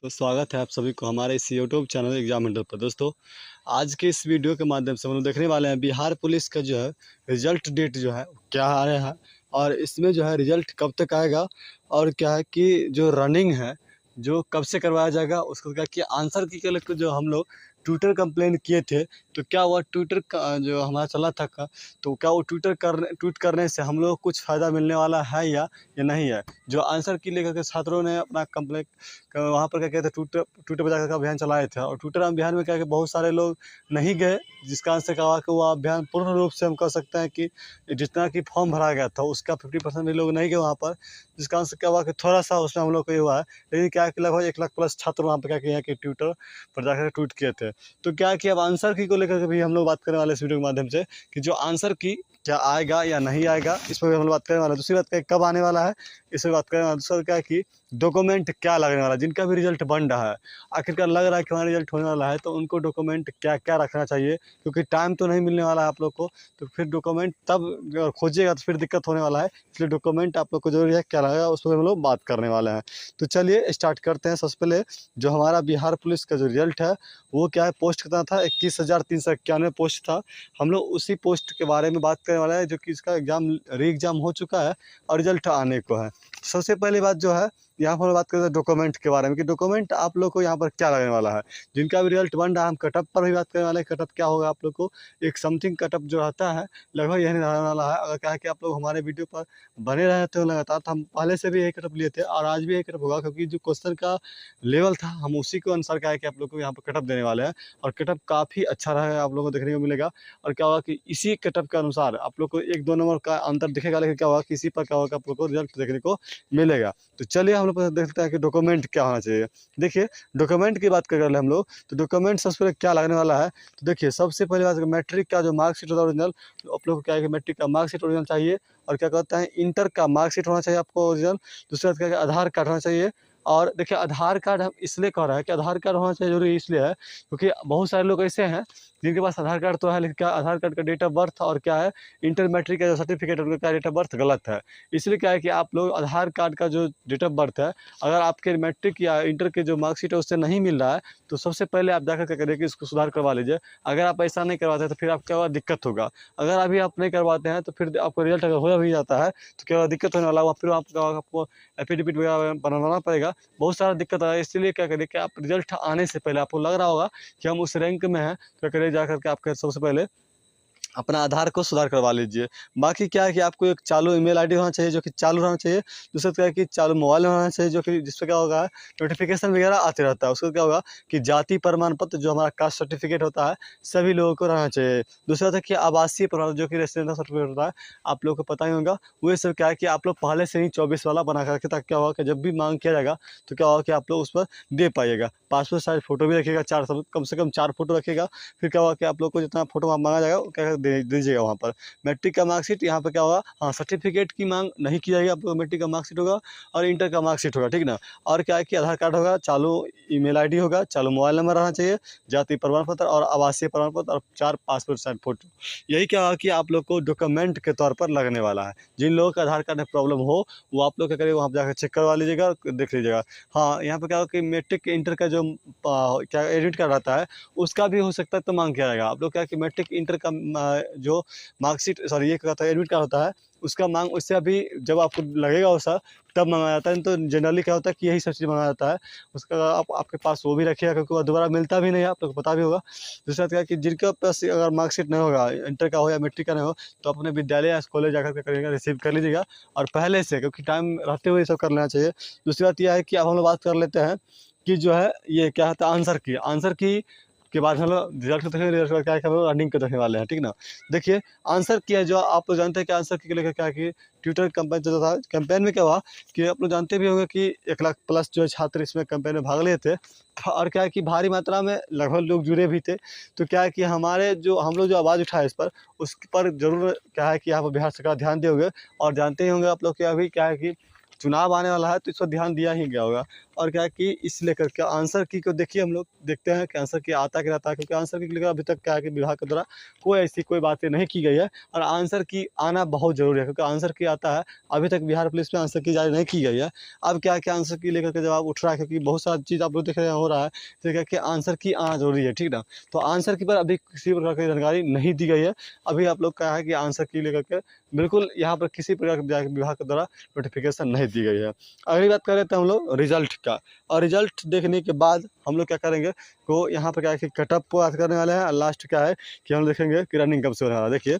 तो स्वागत है आप सभी को हमारे इस यूट्यूब चैनल एग्जाम हंटर पर। दोस्तों, आज के इस वीडियो के माध्यम से हम लोग देखने वाले हैं बिहार पुलिस का जो है रिजल्ट डेट जो है क्या आ रहा है, और इसमें जो है रिजल्ट कब तक आएगा, और क्या है कि जो रनिंग है जो कब से करवाया जाएगा, उसको क्या कि आंसर की के लिए जो हम लोग ट्विटर कंप्लेन किए थे, तो क्या हुआ ट्विटर का जो हमारा चला था का, तो क्या वो ट्वीट करने से हम लोग को कुछ फ़ायदा मिलने वाला है या नहीं है। जो आंसर की लेकर के छात्रों ने अपना कंप्लेन वहाँ पर क्या कहते हैं ट्विटर ट्विटर पर जाकर अभियान चलाए थे, और ट्विटर अभियान में क्या कि बहुत सारे लोग नहीं गए, जिस कारण से क्या हुआ कि वो अभियान पूर्ण रूप से हम कह सकते हैं कि जितना कि फॉर्म भरा गया था उसका 50% भी लोग नहीं गए वहाँ पर, जिस कारण से क्या हुआ कि थोड़ा सा उसमें हम लोग को ये हुआ है। लेकिन क्या है कि लगभग 1 लाख प्लस छात्र वहाँ पर क्या किए हैं कि ट्विटर पर जाकर ट्वीट किए थे। तो क्या है कि अब आंसर की को लेकर के भी हम लोग बात करने वाले इस वीडियो के माध्यम से कि जो आंसर की क्या आएगा या नहीं आएगा, इस पर भी हम लोग बात करने वाले हैं। दूसरी बात क्या है, कब आने वाला है, इस पर बात करने वाला। दूसरा क्या है कि डॉक्यूमेंट क्या लगने वाला है, जिनका भी रिजल्ट बन रहा है, आखिरकार लग रहा है कि हमारा रिजल्ट होने वाला है, तो उनको डॉक्यूमेंट क्या क्या रखना चाहिए, क्योंकि टाइम तो नहीं मिलने वाला है आप लोग को। तो फिर डॉक्यूमेंट तब अगर खोजिएगा तो फिर दिक्कत होने वाला है, इसलिए डॉक्यूमेंट आप लोग को जरूरी है, क्या लगेगा उस पर हम लोग बात करने वाले हैं। तो चलिए स्टार्ट करते हैं। सबसे पहले जो हमारा बिहार पुलिस का जो रिजल्ट है वो क्या है, पोस्ट कितना था, 21,391 पोस्ट था। हम लोग उसी पोस्ट के बारे में बात करने वाले हैं, जो कि इसका एग्ज़ाम री एग्ज़ाम हो चुका है और रिजल्ट आने को है। सबसे पहली बात जो है, यहाँ पर बात करते हैं डॉक्यूमेंट के बारे में कि डॉक्यूमेंट आप लोग को यहाँ पर क्या लगने वाला है। जिनका भी रिजल्ट बन रहा है, हम कटअप पर भी बात करने वाले हैं। कटअप क्या होगा आप लोग को, एक समथिंग कटअप जो रहता है लगभग यही रहने वाला है। अगर क्या है कि आप लोग हमारे वीडियो पर बने रहते हो लगातार, तो हम पहले से भी यही कटअप लिए थे और आज भी यही कटअप होगा, क्योंकि जो क्वेश्चन का लेवल था हम उसी के अनुसार क्या है कि आप लोग को यहाँ पर कटअप देने वाले हैं, और कटअप काफ़ी अच्छा रहेगा, आप लोगों को देखने को मिलेगा। और क्या होगा कि इसी कटअप के अनुसार आप लोग को 1-2 नंबर का अंतर दिखेगा, लेकिन क्या होगा कि इसी पर क्या होगा आप लोग को रिजल्ट देखने को मिलेगा। तो चलिए हम लोग देखते हैं कि डॉक्यूमेंट क्या होना चाहिए। देखिए, डॉक्यूमेंट की बात कर रहे हैं हम लोग, तो डॉक्यूमेंट सबसे पहले क्या लगने वाला है। तो देखिए, सबसे पहले बात मैट्रिक का जो मार्कशीट होता है ओरिजिनल, तो आप लोग को क्या है कि मैट्रिक का मार्कशीट ओरिजिनल चाहिए, और क्या कहते हैं इंटर का मार्कशीट होना चाहिए आपको ओरिजिनल। दूसरी बात क्या है, आधार कार्ड होना चाहिए। और देखिए, आधार कार्ड हम इसलिए कह रहे हैं कि आधार कार्ड होना चाहिए जरूरी इसलिए है, क्योंकि बहुत सारे लोग ऐसे हैं जिनके पास आधार कार्ड तो है, लेकिन क्या आधार कार्ड का डेट ऑफ बर्थ और क्या है इंटर मैट्रिक का जो सर्टिफिकेट है उनका डेट ऑफ बर्थ गलत है। इसलिए क्या है कि आप लोग आधार कार्ड का जो डेट ऑफ बर्थ है, अगर आपके मैट्रिक या इंटर के जो मार्कशीट है उससे नहीं मिल रहा है, तो सबसे पहले आप जाकर क्या करिए कि इसको सुधार करवा लीजिए। अगर आप ऐसा नहीं करवाते तो फिर आपका क्या दिक्कत होगा। अगर अभी आप नहीं करवाते हैं तो फिर आपको रिजल्ट अगर हो भी जाता है तो क्या दिक्कत होने वाला है, फिर आपको एफिडेविट वगैरह बनवाना पड़ेगा, बहुत सारा दिक्कत है। इसलिए क्या करिए कि आप रिजल्ट आने से पहले आपको लग रहा होगा कि हम उस रैंक में हैं, तो क्या करिए जाकर के आपके सबसे पहले अपना आधार को सुधार करवा लीजिए। बाकी क्या है कि आपको एक चालू ईमेल आईडी होना चाहिए, जो कि चालू रहना चाहिए। दूसरा क्या है कि चालू मोबाइल होना चाहिए, जो कि जिसपे क्या होगा नोटिफिकेशन वगैरह आते रहता है। उसको क्या होगा कि जाति प्रमाण पत्र जो हमारा कास्ट सर्टिफिकेट होता है सभी लोगों को रहना चाहिए। दूसरा था कि आवासीय प्रमाण जो कि रेसिडेंशियल सर्टिफिकेट होता है, आप लोगों को पता ही होगा। वो सब क्या है कि आप लोग पहले से ही 24 वाला बना कर रखें, ताकि क्या होगा कि जब भी मांग किया जाएगा तो क्या होगा कि आप लोग उस पर दे पाइएगा। पासपोर्ट साइज फ़ोटो भी रखिएगा, 4 कम से कम 4 फोटो रखिएगा। फिर क्या होगा कि आप लोग को जितना फोटो मांगा जाएगा वो क्या दे दीजिएगा वहाँ पर। मैट्रिक का मार्कशीट यहाँ पर क्या होगा, हाँ सर्टिफिकेट की मांग नहीं की जाएगी, आप लोग मैट्रिक का मार्कशीट होगा और इंटर का मार्कशीट होगा, ठीक ना। और क्या है कि आधार कार्ड होगा, चालू ईमेल आईडी होगा, चालू मोबाइल नंबर रहना चाहिए, जाति प्रमाण पत्र और आवासीय प्रमाण पत्र और 4 पासपोर्ट साइज फोटो। यही क्या होगा कि आप लोग को डॉक्यूमेंट के तौर पर लगने वाला है। जिन लोगों का आधार कार्ड में प्रॉब्लम हो वो आप लोग क्या करिए वहाँ पर जाकर चेक करवा लीजिएगा और देख लीजिएगा। हाँ, यहाँ पर क्या होगा कि मैट्रिक इंटर का जो क्या एडमिट कार्ड रहता है उसका भी हो सकता है तो मांग किया जाएगा। आप लोग क्या कि मैट्रिक इंटर का जो मार्कशीट सॉरी ये क्या होता है एडमिट कार्ड होता है उसका मांग उससे अभी जब आपको लगेगा वैसा तब मंगाया जाता है। तो जनरली क्या होता है कि यही सब चीज़ मंगाया जाता है। उसका आपके पास वो भी रखिएगा, क्योंकि वो दोबारा मिलता भी नहीं है, आप लोग को पता भी होगा। दूसरा क्या है कि जिनके पास अगर मार्कशीट नहीं होगा, इंटर का हो या मैट्रिक का नहीं हो, तो अपने विद्यालय या कॉलेज जाकर के करिएगा, रिसीव कर लीजिएगा और पहले से, क्योंकि टाइम रहते हुए ये सब कर लेना चाहिए। दूसरी बात यह है कि अब हम लोग बात कर लेते हैं कि जो है ये क्या होता है आंसर की के बाद हम लोग रिजल्ट को देखेंगे। रिजल्ट के बाद क्या है कि हम लोग रनिंग को देखने वाले हैं, ठीक ना। देखिए, आंसर की है जो आप लोग जानते हैं कि आंसर की को लेकर क्या है कि ट्विटर कैंपेन जो था, कैंपेन में क्या हुआ कि आप लोग जानते भी होंगे कि 1 लाख प्लस जो है छात्र इसमें कैंपेन में भाग लिए थे, और क्या है कि भारी मात्रा में लगभग लोग जुड़े भी थे। तो क्या है कि हम लोग जो आवाज़ उठाए इस पर, उस पर ज़रूर क्या है कि यहाँ पर बिहार सरकार ध्यान दे होंगे। और जानते ही होंगे आप लोग कि अभी क्या है कि चुनाव आने वाला है, तो इस पर ध्यान दिया ही गया होगा। और क्या है कि इस लेकर के आंसर की को देखिए, हम लोग देखते हैं कि आंसर की आता क्या रहता है, क्योंकि आंसर की लेकर अभी तक क्या है कि विभाग के द्वारा कोई ऐसी कोई बातें नहीं की गई है। और आंसर की आना बहुत ज़रूरी है, क्योंकि आंसर की आता है, अभी तक बिहार पुलिस में आंसर की जारी नहीं की गई है। अब क्या है कि आंसर की लेकर के जवाब उठ रहा है, क्योंकि बहुत सारी चीज़ आप लोग देख रहे हैं हो रहा है, तो क्या कि आंसर की आना जरूरी है, ठीक ना। तो आंसर की पर अभी किसी प्रकार की जानकारी नहीं दी गई है। अभी आप लोग क्या है कि आंसर की लेकर के बिल्कुल यहाँ पर किसी प्रकार के विभाग के द्वारा नोटिफिकेशन नहीं दी गई है। अगली बात कर लेते हैं हम लोग रिजल्ट का। और रिजल्ट देखने के बाद हम लोग क्या करेंगे, तो यहाँ पर क्या है कि कटअप को बात करने वाले हैं, और लास्ट क्या है कि हम देखेंगे कि रनिंग कब से होने वाला है। देखिए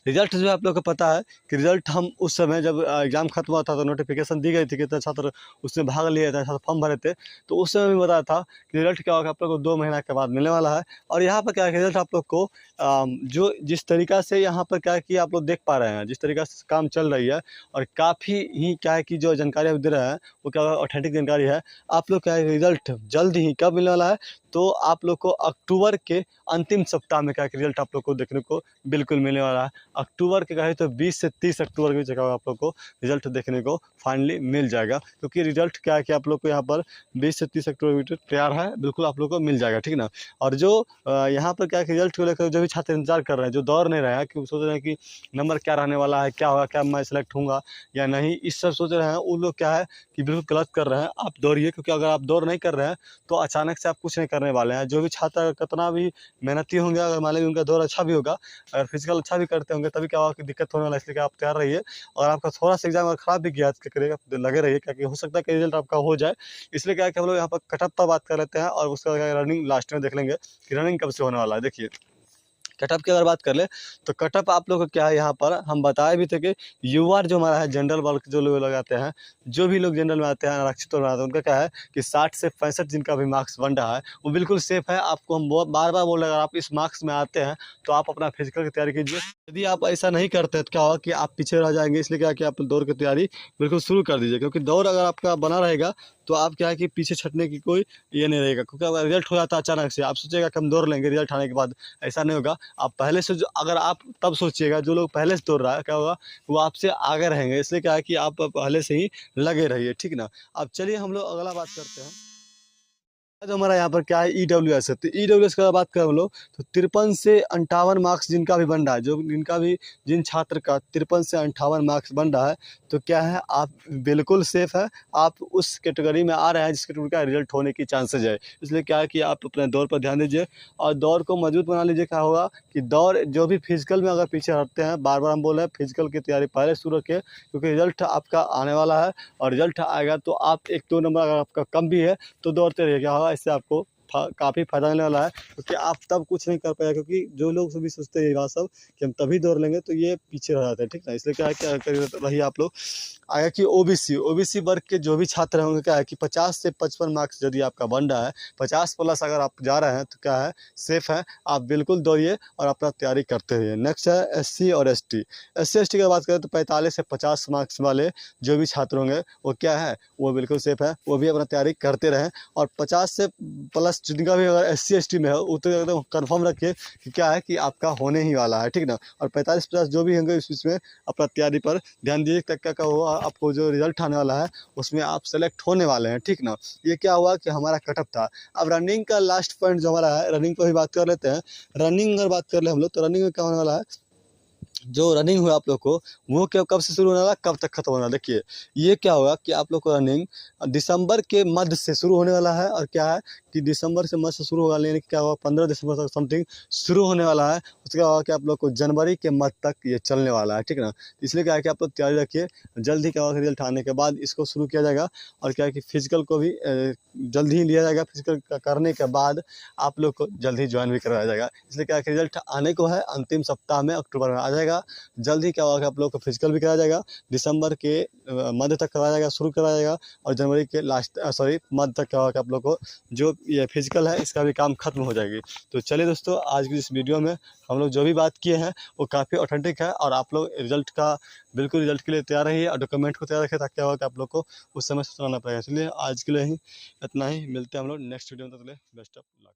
रिजल्ट जो है आप लोग को पता है कि रिजल्ट हम उस समय जब एग्ज़ाम खत्म हुआ था तो नोटिफिकेशन दी गई थी, कितने छात्र उसमें भाग लिए थे, छात्र फॉर्म भरे थे, तो उस समय भी बताया था कि रिजल्ट क्या होगा आप लोग को 2 महीना के बाद मिलने वाला है। और यहाँ पर क्या है रिजल्ट आप लोग को जो जिस तरीक़ा से यहाँ पर क्या है कि आप लोग देख पा रहे हैं, जिस तरीक़ा से काम चल रही है, और काफ़ी ही क्या है कि जो जानकारी आप दे रहे हैं वो क्या ऑथेंटिक जानकारी है। आप लोग क्या है रिजल्ट जल्द ही कब मिलने वाला है, तो आप लोग को अक्टूबर के अंतिम सप्ताह में क्या है कि रिजल्ट आप लोग को देखने को बिल्कुल मिलने वाला है। अक्टूबर के कहे तो 20 से 30 अक्टूबर के जगह आप लोग को रिजल्ट देखने को फाइनली मिल जाएगा, क्योंकि रिजल्ट क्या है कि आप लोग को यहाँ पर 20 से 30 अक्टूबर तैयार है, बिल्कुल आप लोग को मिल जाएगा, ठीक ना। और जो यहाँ पर क्या है कि रिजल्ट को लेकर जो भी छात्र इंतजार कर रहे हैं, जो दौड़ नहीं रहे हैं, कि सोच रहे हैं कि नंबर क्या रहने वाला है, क्या होगा, क्या मैं सेलेक्ट होऊंगा या नहीं, इस सब सोच रहे हैं, उन लोग क्या है कि बिल्कुल गलत कर रहे हैं। आप दौड़िए, क्योंकि अगर आप दौड़ नहीं कर रहे हैं तो अचानक से आप कुछ नहीं करने वाले हैं। जो भी छात्र कितना भी मेहनती होंगे, अगर मान लीजिए उनका दौड़ अच्छा भी होगा, अगर फिजिकल अच्छा भी करते होंगे, तभी क्या होगा कि दिक्कत होने वाला है। इसलिए कि आप तैयार रहिए, और आपका थोड़ा सा एग्जाम अगर खराब भी गया तो करिएगा, लगे रहिए, क्योंकि हो सकता है कि रिजल्ट आपका हो जाए। इसलिए क्या है कि हम लोग यहाँ पर कटअप पर बात कर लेते हैं, और उसका रनिंग लास्ट में देख लेंगे कि रनिंग कब से होने वाला है। देखिए कटअप की अगर बात कर ले तो कटअप आप लोग को क्या है, यहाँ पर हम बताए भी थे कि यूआर जो हमारा है जनरल वर्ग जो लोग लगाते हैं, जो भी लोग जनरल में आते हैं आरक्षित में आते हैं, उनका क्या है कि 60 से 65 जिनका भी मार्क्स बन रहा है वो बिल्कुल सेफ है। आपको हम बार बार बोल रहे हैं, अगर आप इस मार्क्स में आते हैं तो आप अपना फिजिकल की तैयारी कीजिए। यदि आप ऐसा नहीं करते तो क्या होगा कि आप पीछे रह जाएंगे। इसलिए क्या है कि आप दौड़ की तैयारी बिल्कुल शुरू कर दीजिए, क्योंकि दौड़ अगर आपका बना रहेगा तो आप क्या है कि पीछे छटने की कोई ये नहीं रहेगा। क्योंकि अगर रिजल्ट हो जाता है अचानक से, आप सोचेगा कि हम दौड़ लेंगे रिजल्ट आने के बाद, ऐसा नहीं होगा। आप पहले से जो अगर आप तब सोचिएगा, जो लोग पहले से दौड़ रहा है क्या होगा वो आपसे आगे रहेंगे। इसलिए क्या है कि आप पहले से ही लगे रहिए, ठीक ना। अब चलिए हम लोग अगला बात करते हैं। जो हमारा यहाँ पर क्या है ईडब्ल्यूएस है, तो ईडब्ल्यूएस का बात करें हम लोग तो 53 से 58 मार्क्स जिनका भी बन रहा है, जो जिनका भी जिन छात्र का 53 से 58 मार्क्स बन रहा है, तो क्या है आप बिल्कुल सेफ है। आप उस कैटेगरी में आ रहे हैं जिस कैटेगरी का रिजल्ट होने की चांसेज है। इसलिए क्या है कि आप अपने दौड़ पर ध्यान दीजिए, और दौड़ को मजबूत बना लीजिए। क्या होगा कि दौड़ जो भी फिजिकल में अगर पीछे हटते हैं, बार बार हम बोल रहे हैं फिजिकल की तैयारी पहले शुरू रखिए, क्योंकि रिजल्ट आपका आने वाला है, और रिजल्ट आएगा तो आप 1-2 नंबर अगर आपका कम भी है तो दौड़ते रहिए। क्या होगा इससे आपको काफ़ी फायदा मिलने वाला है, क्योंकि आप तब कुछ नहीं कर पाएगा। क्योंकि जो लोग सभी सोचते हैं ये बात सब कि हम तभी दौड़ लेंगे, तो ये पीछे रह जाते हैं, ठीक है। इसलिए क्या है क्या रहिए आप लोग। आगे कि ओबीसी वर्ग के जो भी छात्र होंगे, क्या है कि 50 से 55 मार्क्स यदि आपका बन रहा है, 50 प्लस अगर आप जा रहे हैं तो क्या है सेफ है। आप बिल्कुल दौड़िए और अपना तैयारी करते रहिए। नेक्स्ट है एससी और एसटी। एससी एसटी की बात करें तो 45 से 50 मार्क्स वाले जो भी छात्र होंगे वो क्या है वो बिल्कुल सेफ है, वो भी अपना तैयारी करते रहें। और 50 से प्लस जिनका भी अगर एससी एसटी में है वो तो एकदम कन्फर्म रखिए कि क्या है कि आपका होने ही वाला है, ठीक ना। और 45-50 जो भी होंगे इस बीच में अपना तैयारी पर ध्यान दीजिए, तक क्या हुआ आपको जो रिजल्ट आने वाला है उसमें आप सेलेक्ट होने वाले हैं, ठीक ना। ये क्या हुआ कि हमारा कटअप था। अब रनिंग का लास्ट पॉइंट जो हमारा है, रनिंग पर भी बात कर लेते हैं। रनिंग अगर बात कर ले हम लोग तो रनिंग में क्या होने वाला है, जो रनिंग हुआ आप लोग को वो क्या कब से शुरू होने वाला, कब तक खत्म होने वाला। देखिए ये क्या होगा कि आप लोग को रनिंग दिसंबर के मध्य से शुरू होने वाला है, और क्या है कि दिसंबर से मध्य से शुरू होगा, यानी क्या होगा 15 दिसंबर तक समथिंग शुरू होने वाला है। उसके बाद कि आप लोग को जनवरी के मध्य तक ये चलने वाला है, ठीक ना। इसलिए क्या है कि आप लोग तैयारी रखिए, जल्द ही क्या होगा रिजल्ट आने के बाद इसको शुरू किया जाएगा। और क्या है कि फिजिकल को भी जल्द ही लिया जाएगा। फिजिकल करने के बाद आप लोग को जल्द ही ज्वाइन भी करवाया जाएगा। इसलिए क्या है कि रिजल्ट आने को है, अंतिम सप्ताह में अक्टूबर में आ जाएगा। जल्द ही क्या होगा आप लोग को फिजिकल भी कराया जाएगा, दिसंबर के मध्य तक करवाया जाएगा, शुरू कराया जाएगा। और जनवरी के लास्ट मध्य तक क्या होगा आप लोग को जो ये फिजिकल है इसका भी काम खत्म हो जाएगी। तो चलिए दोस्तों, आज की इस वीडियो में हम लोग जो भी बात किए हैं वो काफ़ी ऑथेंटिक है, और आप लोग रिजल्ट का बिल्कुल रिजल्ट के लिए तैयार रहिए, और डॉक्यूमेंट को तैयार रखें, ताकि क्या होगा कि आप लोग को उस समय से चलाना पड़ेगा। चलिए आज के लिए ही इतना ही, मिलते हैं हम लोग नेक्स्ट वीडियो में। तब तक के लिए बेस्ट ऑफ लक।